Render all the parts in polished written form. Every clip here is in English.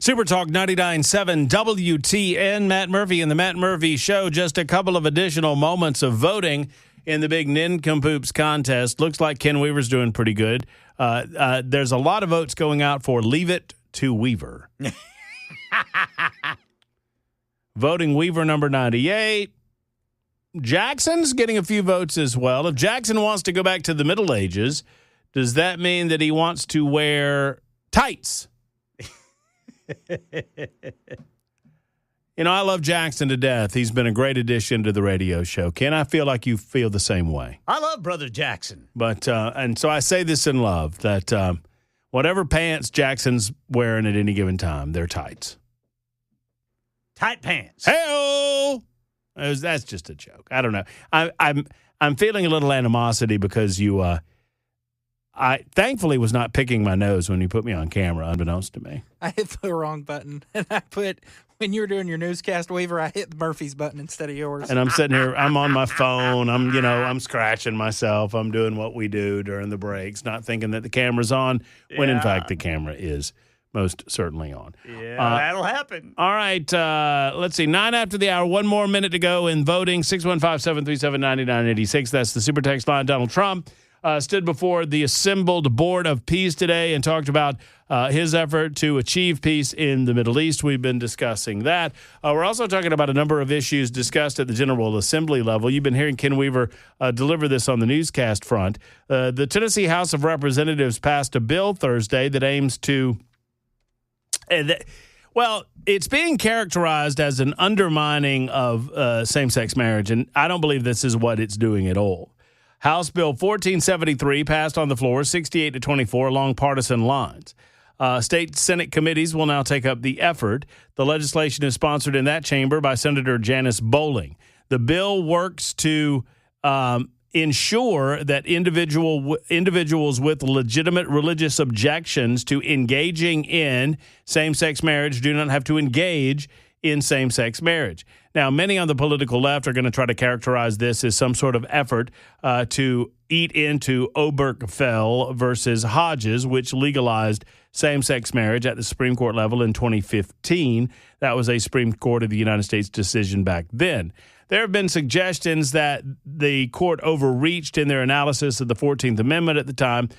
Super Talk 99.7 WTN, Matt Murphy and the Matt Murphy Show. Just a couple of additional moments of voting in the big Nincompoops contest. Looks like Ken Weaver's doing pretty good. There's a lot of votes going out for Leave It to Weaver. Voting Weaver number 98. Jackson's getting a few votes as well. If Jackson wants to go back to the Middle Ages, does that mean that he wants to wear tights? I love Jackson to death. He's been a great addition to the radio show. Ken, I feel like you feel the same way. I love Brother Jackson. But and so I say this in love, that whatever pants Jackson's wearing at any given time, they're tights. Tight pants. Hey-oh! That's just a joke. I don't know. I'm feeling a little animosity because you I thankfully was not picking my nose when you put me on camera, unbeknownst to me. I hit the wrong button, and when you were doing your newscast, Weaver, I hit Murphy's button instead of yours. And I'm sitting here, I'm on my phone, I'm scratching myself, I'm doing what we do during the breaks, not thinking that the camera's on, when in fact the camera is most certainly on. Yeah, that'll happen. All right, let's see, 9 after the hour, 1 more minute to go in voting, 615-737-9986. That's the super text line. Donald Trump stood before the assembled Board of Peace today and talked about his effort to achieve peace in the Middle East. We've been discussing that. We're also talking about a number of issues discussed at the General Assembly level. You've been hearing Ken Weaver deliver this on the newscast front. The Tennessee House of Representatives passed a bill Thursday that aims to it's being characterized as an undermining of same-sex marriage, and I don't believe this is what it's doing at all. House Bill 1473 passed on the floor 68-24 along partisan lines. State Senate committees will now take up the effort. The legislation is sponsored in that chamber by Senator Janice Bowling. The bill works to ensure that individuals with legitimate religious objections to engaging in same-sex marriage do not have to engage in same-sex marriage. Now, many on the political left are going to try to characterize this as some sort of effort to eat into Obergefell versus Hodges, which legalized same-sex marriage at the Supreme Court level in 2015. That was a Supreme Court of the United States decision back then. There have been suggestions that the court overreached in their analysis of the 14th Amendment at the time,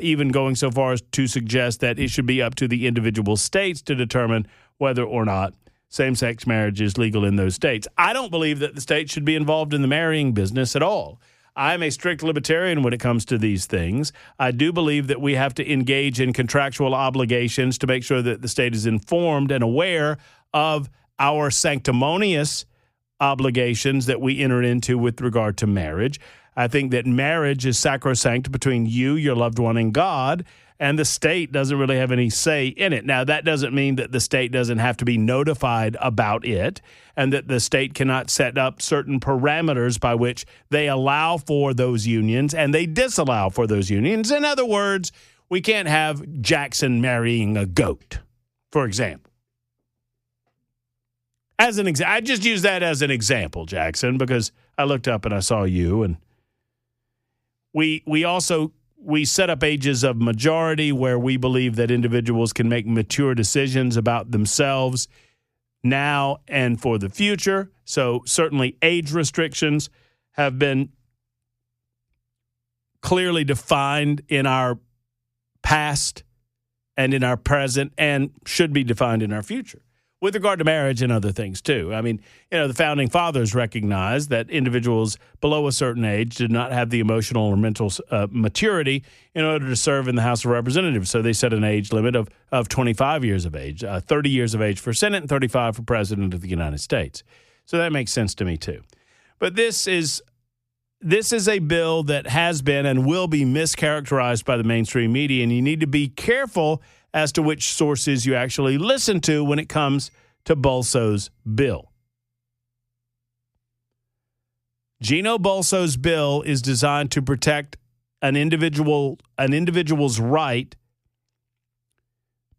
even going so far as to suggest that it should be up to the individual states to determine whether or not same-sex marriage is legal in those states. I don't believe that the states should be involved in the marrying business at all. I'm a strict libertarian when it comes to these things. I do believe that we have to engage in contractual obligations to make sure that the state is informed and aware of our sanctimonious obligations that we enter into with regard to marriage. I think that marriage is sacrosanct between you, your loved one, and God, and the state doesn't really have any say in it. Now, that doesn't mean that the state doesn't have to be notified about it and that the state cannot set up certain parameters by which they allow for those unions and they disallow for those unions. In other words, we can't have Jackson marrying a goat, for example. As an I just use that as an example, Jackson, because I looked up and I saw you, and we set up ages of majority where we believe that individuals can make mature decisions about themselves now and for the future. So certainly age restrictions have been clearly defined in our past and in our present and should be defined in our future. With regard to marriage and other things, too. I mean, the Founding Fathers recognized that individuals below a certain age did not have the emotional or mental maturity in order to serve in the House of Representatives. So they set an age limit of 25 years of age, 30 years of age for Senate and 35 for President of the United States. So that makes sense to me, too. But this is a bill that has been and will be mischaracterized by the mainstream media, and you need to be careful as to which sources you actually listen to when it comes to Bolso's bill. Gino Bolso's bill is designed to protect an individual's right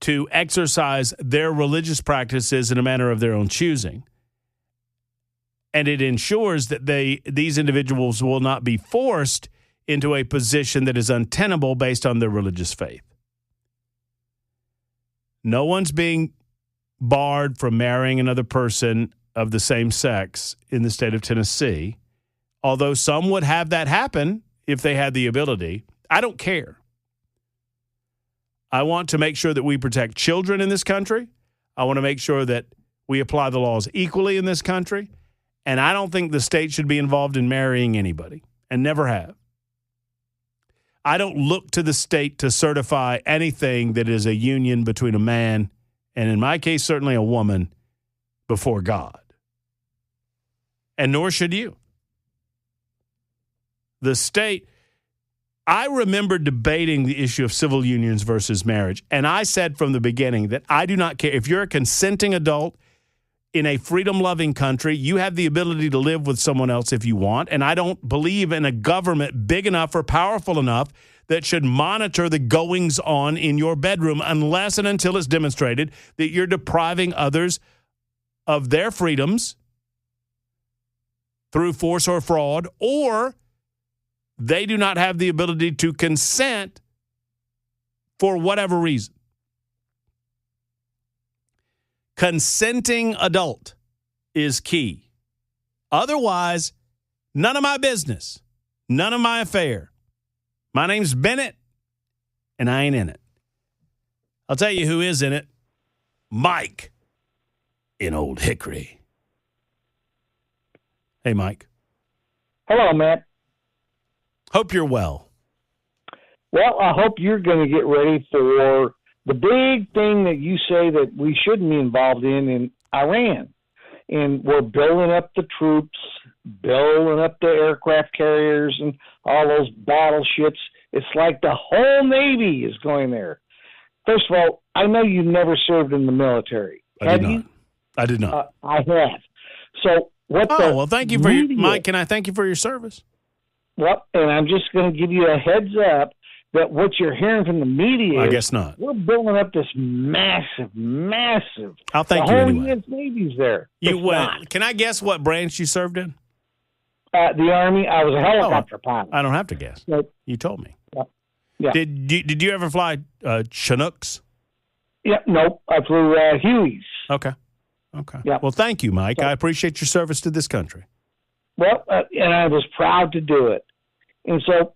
to exercise their religious practices in a manner of their own choosing. And it ensures that these individuals will not be forced into a position that is untenable based on their religious faith. No one's being barred from marrying another person of the same sex in the state of Tennessee, although some would have that happen if they had the ability. I don't care. I want to make sure that we protect children in this country. I want to make sure that we apply the laws equally in this country. And I don't think the state should be involved in marrying anybody, and never have. I don't look to the state to certify anything that is a union between a man and, in my case, certainly a woman, before God. And nor should you. The state, I remember debating the issue of civil unions versus marriage, and I said from the beginning that I do not care. If you're a consenting adult in a freedom-loving country, you have the ability to live with someone else if you want, and I don't believe in a government big enough or powerful enough that should monitor the goings-on in your bedroom unless and until it's demonstrated that you're depriving others of their freedoms through force or fraud, or they do not have the ability to consent for whatever reason. Consenting adult is key. Otherwise, none of my business, none of my affair. My name's Bennett, and I ain't in it. I'll tell you who is in it. Mike in Old Hickory. Hey, Mike. Hello, Matt. Hope you're well. Well, I hope you're going to get ready for the big thing that you say that we shouldn't be involved in Iran. And we're building up the troops, building up the aircraft carriers and all those battleships. It's like the whole Navy is going there. First of all, I know you never served in the military. I did not. I have. So what? Well, thank you for Mike. Can I thank you for your service? Well, and I'm just going to give you a heads up that what you're hearing from the media, I guess not. We're building up this massive. I'll thank you anyway. The whole U.S. Navy's there. Can I guess what branch you served in? The Army. I was a helicopter pilot. I don't have to guess. You told me. Yeah. Did you ever fly Chinooks? Yeah. Nope. I flew Hueys. Okay. Yeah. Well, thank you, Mike. I appreciate your service to this country. Well, and I was proud to do it. And so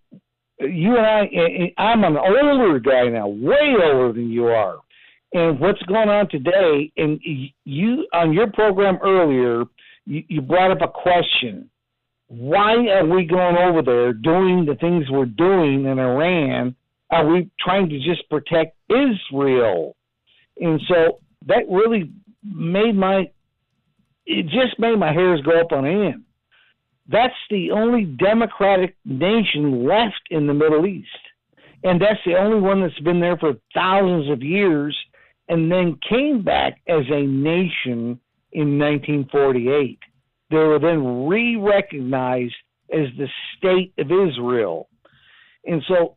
you and I'm an older guy now, way older than you are. And what's going on today, and you on your program earlier, you brought up a question. Why are we going over there doing the things we're doing in Iran? Are we trying to just protect Israel? And so that really made my hairs go up on end. That's the only democratic nation left in the Middle East. And that's the only one that's been there for thousands of years and then came back as a nation in 1948. They were then re-recognized as the State of Israel. And so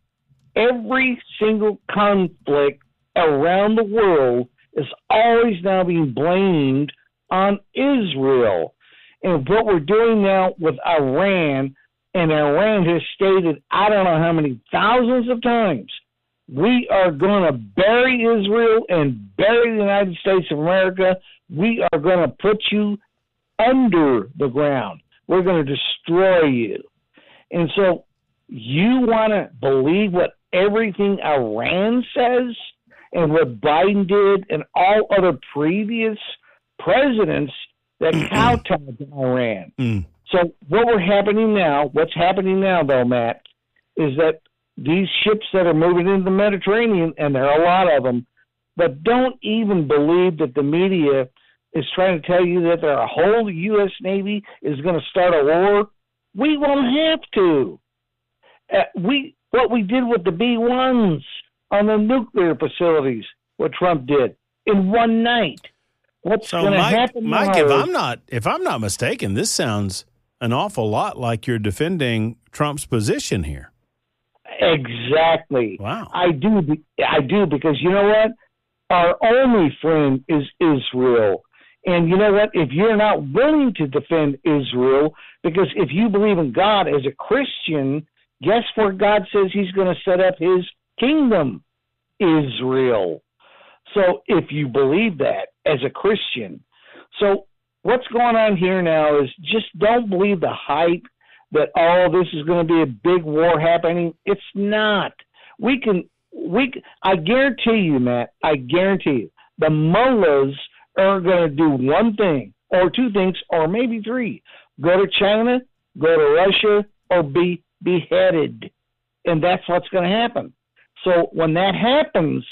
every single conflict around the world is always now being blamed on Israel. And what we're doing now with Iran, and Iran has stated, I don't know how many thousands of times, we are going to bury Israel and bury the United States of America. We are going to put you under the ground. We're going to destroy you. And so you want to believe what everything Iran says and what Biden did and all other previous presidents that kowtowed to Iran. So what's happening now, though, Matt, is that these ships that are moving into the Mediterranean, and there are a lot of them, but don't even believe that the media is trying to tell you that our whole U.S. Navy is going to start a war. We won't have to. What we did with the B-1s on the nuclear facilities, what Trump did in one night. What's going to happen, Mike? If I'm not mistaken, this sounds an awful lot like you're defending Trump's position here. Exactly. Wow. I do because you know what? Our only friend is Israel. And you know what? If you're not willing to defend Israel, because if you believe in God as a Christian, guess where God says he's going to set up his kingdom? Israel. So if you believe that as a Christian, so what's going on here now is just don't believe the hype that, oh, this is going to be a big war happening. It's not. I guarantee you, Matt, I guarantee you, the mullahs are going to do one thing or two things or maybe three. Go to China, go to Russia, or be beheaded. And that's what's going to happen. So when that happens,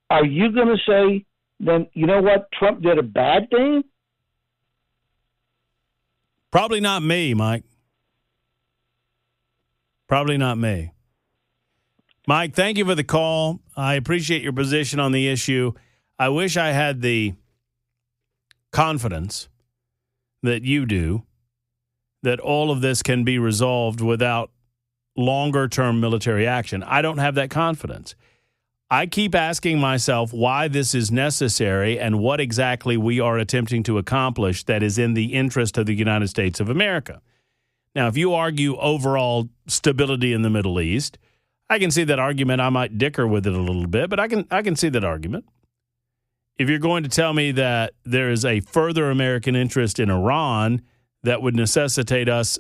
are you going to say, then, you know what, Trump did a bad thing? Probably not me, Mike. Probably not me. Mike, thank you for the call. I appreciate your position on the issue. I wish I had the confidence that you do that all of this can be resolved without longer-term military action. I don't have that confidence. I keep asking myself why this is necessary and what exactly we are attempting to accomplish that is in the interest of the United States of America. Now, if you argue overall stability in the Middle East, I can see that argument. I might dicker with it a little bit, but I can see that argument. If you're going to tell me that there is a further American interest in Iran that would necessitate us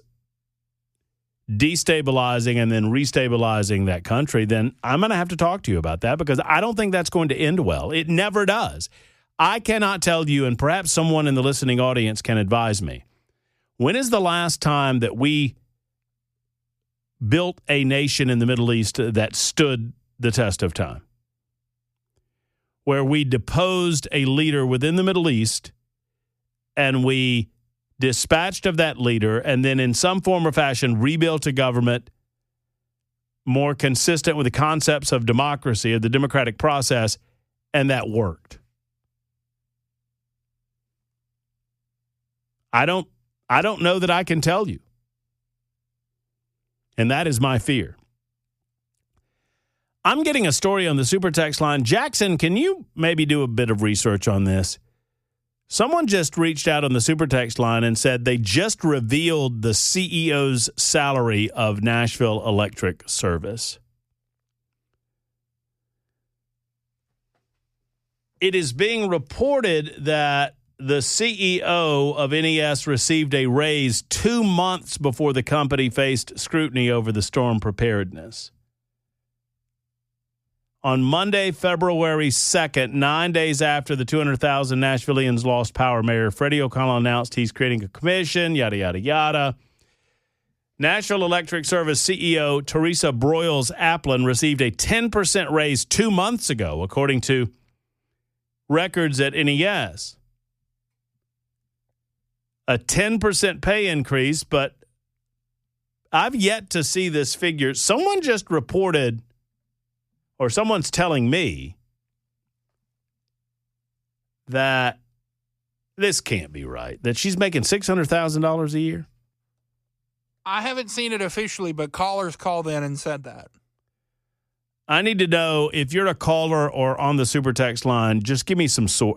destabilizing and then restabilizing that country, then I'm going to have to talk to you about that because I don't think that's going to end well. It never does. I cannot tell you, and perhaps someone in the listening audience can advise me, when is the last time that we built a nation in the Middle East that stood the test of time? Where we deposed a leader within the Middle East and we dispatched of that leader and then in some form or fashion rebuilt a government more consistent with the concepts of democracy, of the democratic process, and that worked. I don't know that I can tell you. And that is my fear. I'm getting a story on the super text line. Jackson, can you maybe do a bit of research on this? Someone just reached out on the super text line and said they just revealed the CEO's salary of Nashville Electric Service. It is being reported that the CEO of NES received a raise 2 months before the company faced scrutiny over the storm preparedness. On Monday, February 2nd, 9 days after the 200,000 Nashvilleians lost power, Mayor Freddie O'Connell announced he's creating a commission, yada, yada, yada. National Electric Service CEO Teresa Broyles-Applin received a 10% raise 2 months ago, according to records at NES. A 10% pay increase, but I've yet to see this figure. Someone just reported, or someone's telling me, that this can't be right, that she's making $600,000 a year. I haven't seen it officially, but callers called in and said that. I need to know, if you're a caller or on the super text line, just give me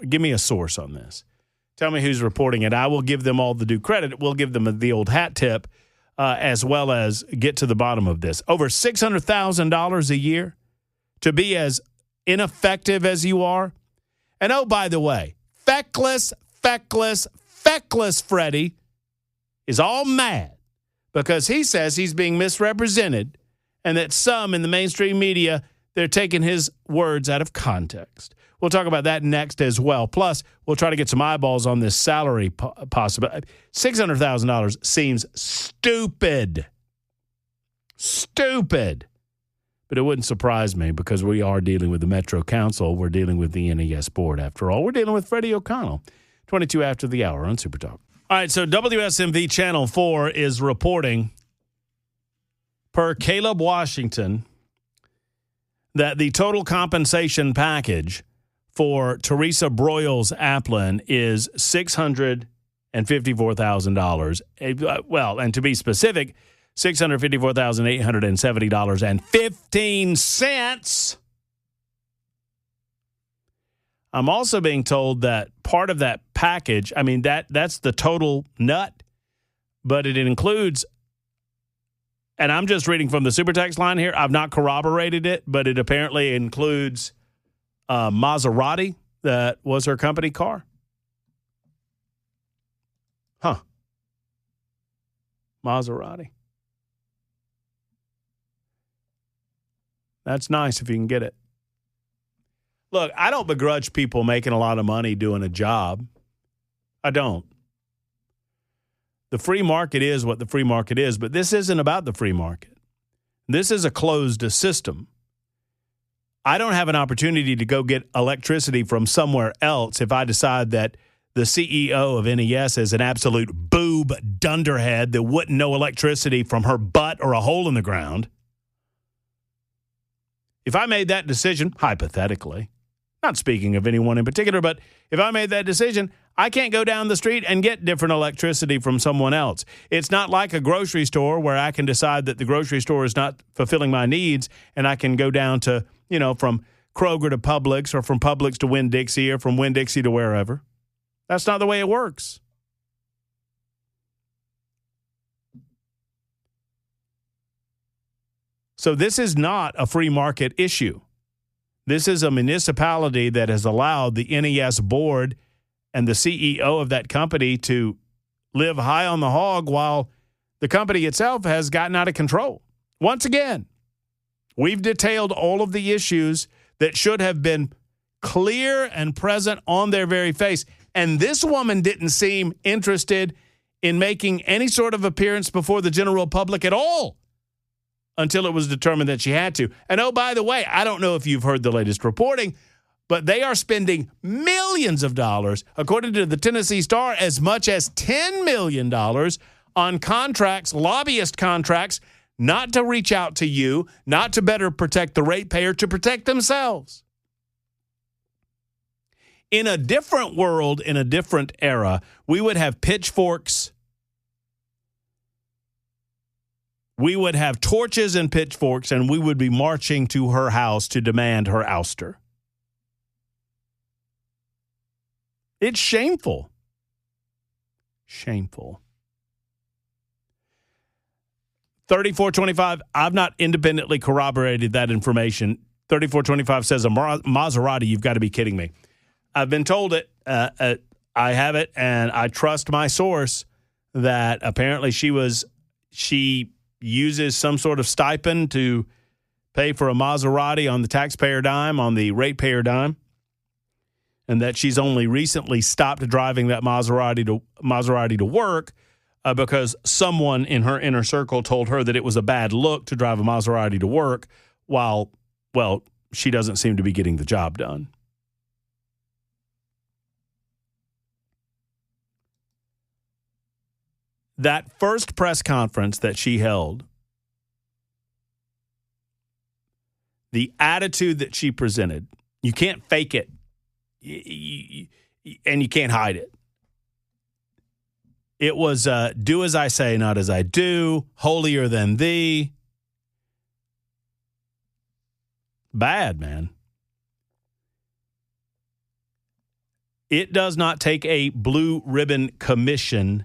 give me a source on this. Tell me who's reporting it. I will give them all the due credit. We'll give them the old hat tip, as well as get to the bottom of this. Over $600,000 a year to be as ineffective as you are. And oh, by the way, feckless Freddie is all mad because he says he's being misrepresented and that some in the mainstream media, they're taking his words out of context. We'll talk about that next as well. Plus, we'll try to get some eyeballs on this salary possibility. $600,000 seems stupid. Stupid. But it wouldn't surprise me because we are dealing with the Metro Council. We're dealing with the NES board, after all. We're dealing with Freddie O'Connell. 22 after the hour on Super Talk. All right, so WSMV Channel 4 is reporting, per Caleb Washington, that the total compensation package for Teresa Broyles-Applin is $654,000. Well, and to be specific, $654,870.15. I'm also being told that part of that package, I mean, that's the total nut, but it includes, and I'm just reading from the super text line here, I've not corroborated it, but it apparently includes Maserati that was her company car. Huh. Maserati. That's nice if you can get it. Look, I don't begrudge people making a lot of money doing a job. I don't. The free market is what the free market is, but this isn't about the free market. This is a closed system. I don't have an opportunity to go get electricity from somewhere else if I decide that the CEO of NES is an absolute boob dunderhead that wouldn't know electricity from her butt or a hole in the ground. If I made that decision, hypothetically, not speaking of anyone in particular, but if I made that decision, I can't go down the street and get different electricity from someone else. It's not like a grocery store where I can decide that the grocery store is not fulfilling my needs and I can go down to, from Kroger to Publix or from Publix to Winn-Dixie or from Winn-Dixie to wherever. That's not the way it works. So this is not a free market issue. This is a municipality that has allowed the NES board and the CEO of that company to live high on the hog while the company itself has gotten out of control. Once again, we've detailed all of the issues that should have been clear and present on their very face. And this woman didn't seem interested in making any sort of appearance before the general public at all until it was determined that she had to. And oh, by the way, I don't know if you've heard the latest reporting, but they are spending millions of dollars, according to the Tennessee Star, as much as $10 million on contracts, lobbyist contracts, not to reach out to you, not to better protect the ratepayer, to protect themselves. In a different world, in a different era, we would have pitchforks. We would have torches and pitchforks, and we would be marching to her house to demand her ouster. It's shameful. Shameful. 3425, I've not independently corroborated that information. 3425 says a Maserati, you've got to be kidding me. I've been told it. I have it, and I trust my source that apparently she uses some sort of stipend to pay for a Maserati on the taxpayer dime, on the ratepayer dime, and that she's only recently stopped driving that Maserati to work because someone in her inner circle told her that it was a bad look to drive a Maserati to work while, well, she doesn't seem to be getting the job done. That first press conference that she held, the attitude that she presented, you can't fake it, and you can't hide it. It was do as I say, not as I do, holier than thee. Bad, man. It does not take a blue ribbon commission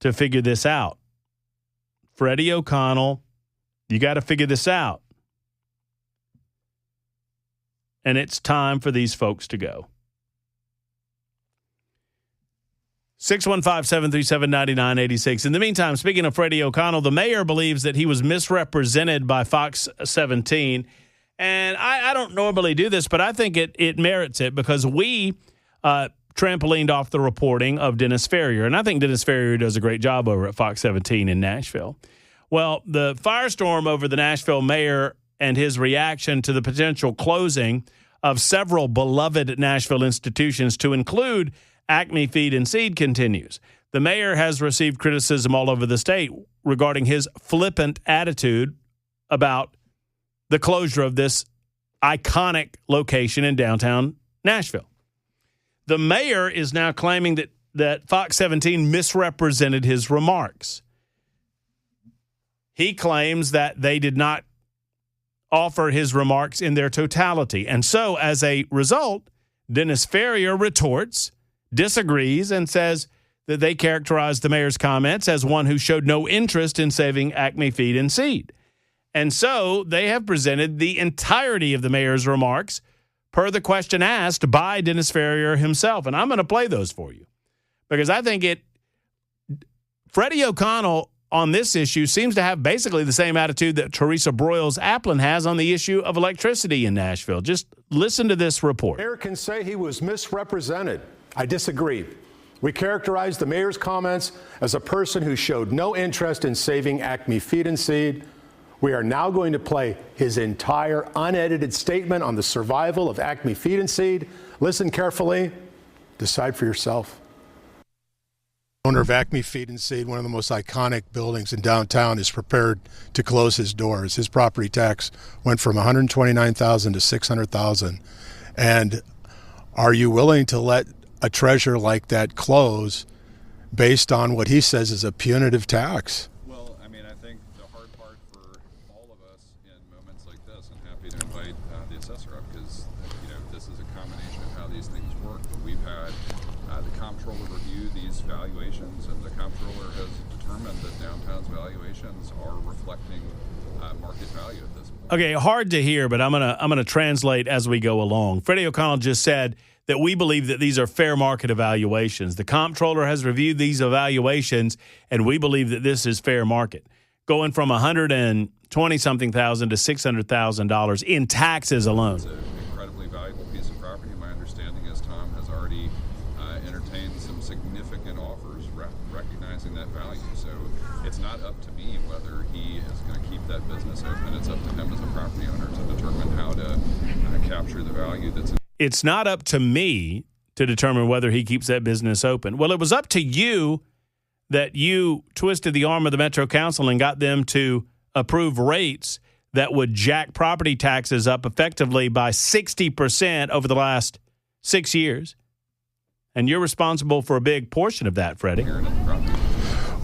to figure this out. Freddie O'Connell, you got to figure this out. And it's time for these folks to go. 615-737-9986. In the meantime, speaking of Freddie O'Connell, the mayor believes that he was misrepresented by Fox 17. And I don't normally do this, but I think it merits it because we trampolined off the reporting of Dennis Ferrier. And I think Dennis Ferrier does a great job over at Fox 17 in Nashville. Well, the firestorm over the Nashville mayor and his reaction to the potential closing of several beloved Nashville institutions to include Acme Feed and Seed continues. The mayor has received criticism all over the state regarding his flippant attitude about the closure of this iconic location in downtown Nashville. The mayor is now claiming that Fox 17 misrepresented his remarks. He claims that they did not offer his remarks in their totality. And so, as a result, Dennis Ferrier retorts, disagrees, and says that they characterized the mayor's comments as one who showed no interest in saving Acme Feed and Seed. And so they have presented the entirety of the mayor's remarks per the question asked by Dennis Ferrier himself. And I'm going to play those for you because I think Freddie O'Connell on this issue seems to have basically the same attitude that Teresa Broyles-Applin has on the issue of electricity in Nashville. Just listen to this report. Mayor can say he was misrepresented. I disagree. We characterize the mayor's comments as a person who showed no interest in saving Acme Feed and Seed. We are now going to play his entire unedited statement on the survival of Acme Feed and Seed. Listen carefully. Decide for yourself. Owner of Acme Feed and Seed, one of the most iconic buildings in downtown, is prepared to close his doors. His property tax went from $129,000 to $600,000. And are you willing to let a treasure like that close based on what he says is a punitive tax? Well, I mean, I think the hard part for all of us in moments like this, and happy to invite the assessor up because, this is a combination of how these things work. But we've had the comptroller review these valuations, and the comptroller has determined that downtown's valuations are reflecting market value at this point. Okay, hard to hear, but I'm gonna translate as we go along. Freddie O'Connell just said that we believe that these are fair market evaluations. The comptroller has reviewed these evaluations, and we believe that this is fair market. Going from $120-something thousand to $600,000 in taxes alone. It's an incredibly valuable piece of property. My understanding is Tom has already entertained some significant offers recognizing that value. So it's not up to me whether he is going to keep that business open. It's up to him as a property owner to determine how to capture the value that's in. It's not up to me to determine whether he keeps that business open. Well, it was up to you that you twisted the arm of the Metro Council and got them to approve rates that would jack property taxes up effectively by 60% over the last 6 years. And you're responsible for a big portion of that, Freddie.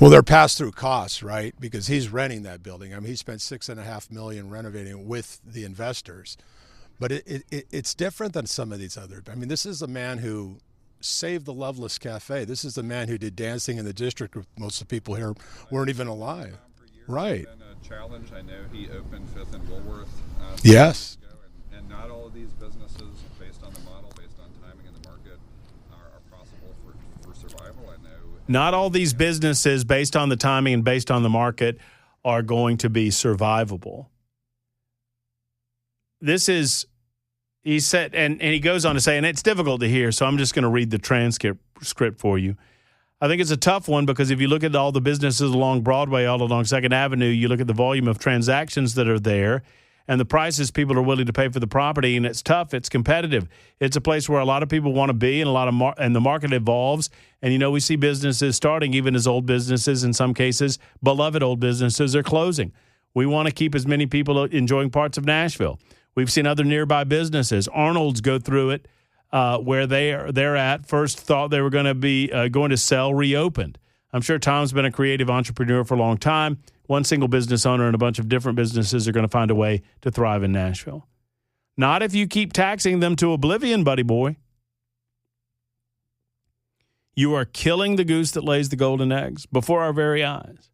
Well, they're pass-through costs, right? Because he's renting that building. I mean, he spent $6.5 million renovating it with the investors. But it's different than some of these other. I mean, this is a man who saved the Loveless Cafe. This is the man who did Dancing in the District. Most of the people here weren't even alive. Right. It's been a challenge. I know he opened Fifth and Woolworth. Yes. And not all of these businesses, based on the model, based on timing in the market, are possible for survival. I know. Not all these businesses, based on the timing and based on the market, are going to be survivable. This is, he said, and he goes on to say, and it's difficult to hear, so I'm just going to read the transcript for you. I think it's a tough one because if you look at all the businesses along Broadway, all along 2nd Avenue, you look at the volume of transactions that are there and the prices people are willing to pay for the property, and it's tough. It's competitive. It's a place where a lot of people want to be, and and the market evolves. And, we see businesses starting, even as old businesses, in some cases, beloved old businesses are closing. We want to keep as many people enjoying parts of Nashville. We've seen other nearby businesses. Arnold's go through it where they're at. First thought they were going to be going to sell, reopened. I'm sure Tom's been a creative entrepreneur for a long time. One single business owner and a bunch of different businesses are going to find a way to thrive in Nashville. Not if you keep taxing them to oblivion, buddy boy. You are killing the goose that lays the golden eggs before our very eyes.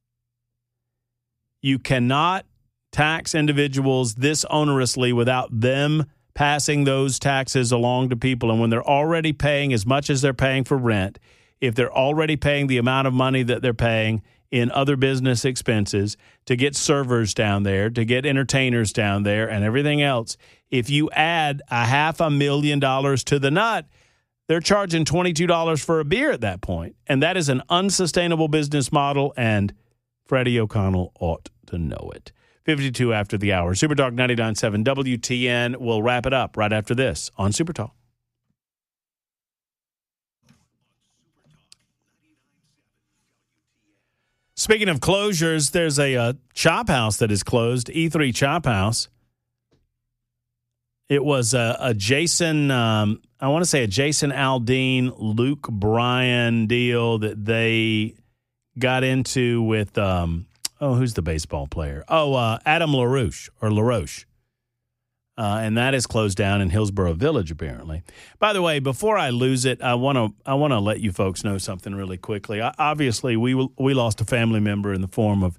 You cannot tax individuals this onerously without them passing those taxes along to people. And when they're already paying as much as they're paying for rent, if they're already paying the amount of money that they're paying in other business expenses to get servers down there, to get entertainers down there and everything else, if you add $500,000 to the nut, they're charging $22 for a beer at that point. And that is an unsustainable business model, and Freddie O'Connell ought to know it. 52 after the hour. Super Talk 99.7 WTN. We'll wrap it up right after this on Super Talk. Speaking of closures, there's a chop house that is closed, E3 Chop House. It was a Jason, I want to say a Jason Aldean, Luke Bryan deal that they got into with, who's the baseball player? Adam LaRoche. And that is closed down in Hillsborough Village, apparently. By the way, before I lose it, I want to let you folks know something really quickly. Obviously, we lost a family member in the form of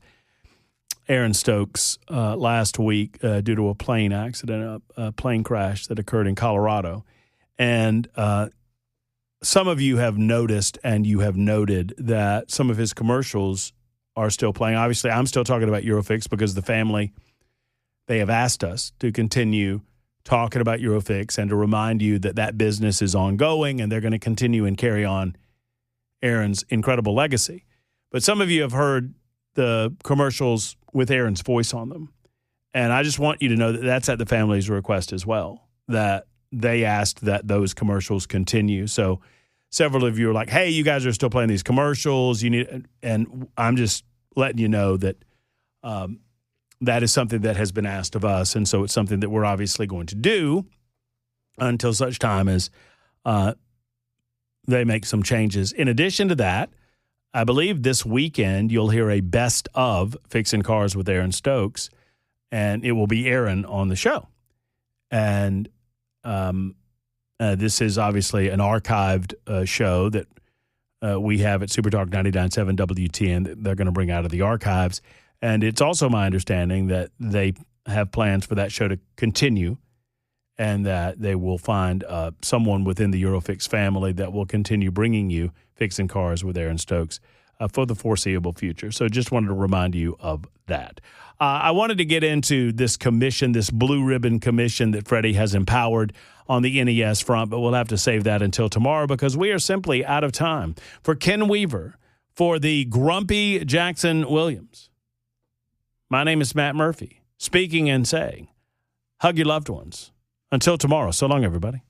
Aaron Stokes last week due to a plane accident, a plane crash that occurred in Colorado. And some of you have noticed and you have noted that some of his commercials are still playing. Obviously, I'm still talking about Eurofix because the family, they have asked us to continue talking about Eurofix and to remind you that that business is ongoing and they're going to continue and carry on Aaron's incredible legacy. But some of you have heard the commercials with Aaron's voice on them. And I just want you to know that that's at the family's request as well, that they asked that those commercials continue. So several of you are like, hey, you guys are still playing these commercials. You need, and I'm just letting you know that that is something that has been asked of us. And so it's something that we're obviously going to do until such time as they make some changes. In addition to that, I believe this weekend you'll hear a best of Fixing Cars with Aaron Stokes, and it will be Aaron on the show. And this is obviously an archived show that we have at Supertalk 99.7 WTN that they're going to bring out of the archives. And it's also my understanding that they have plans for that show to continue and that they will find someone within the Eurofix family that will continue bringing you Fixing Cars with Aaron Stokes for the foreseeable future. So just wanted to remind you of that. I wanted to get into this commission, this blue ribbon commission that Freddie has empowered on the NES front, but we'll have to save that until tomorrow because we are simply out of time. For Ken Weaver, for the grumpy Jackson Williams, my name is Matt Murphy, speaking and saying, hug your loved ones. Until tomorrow, so long, everybody.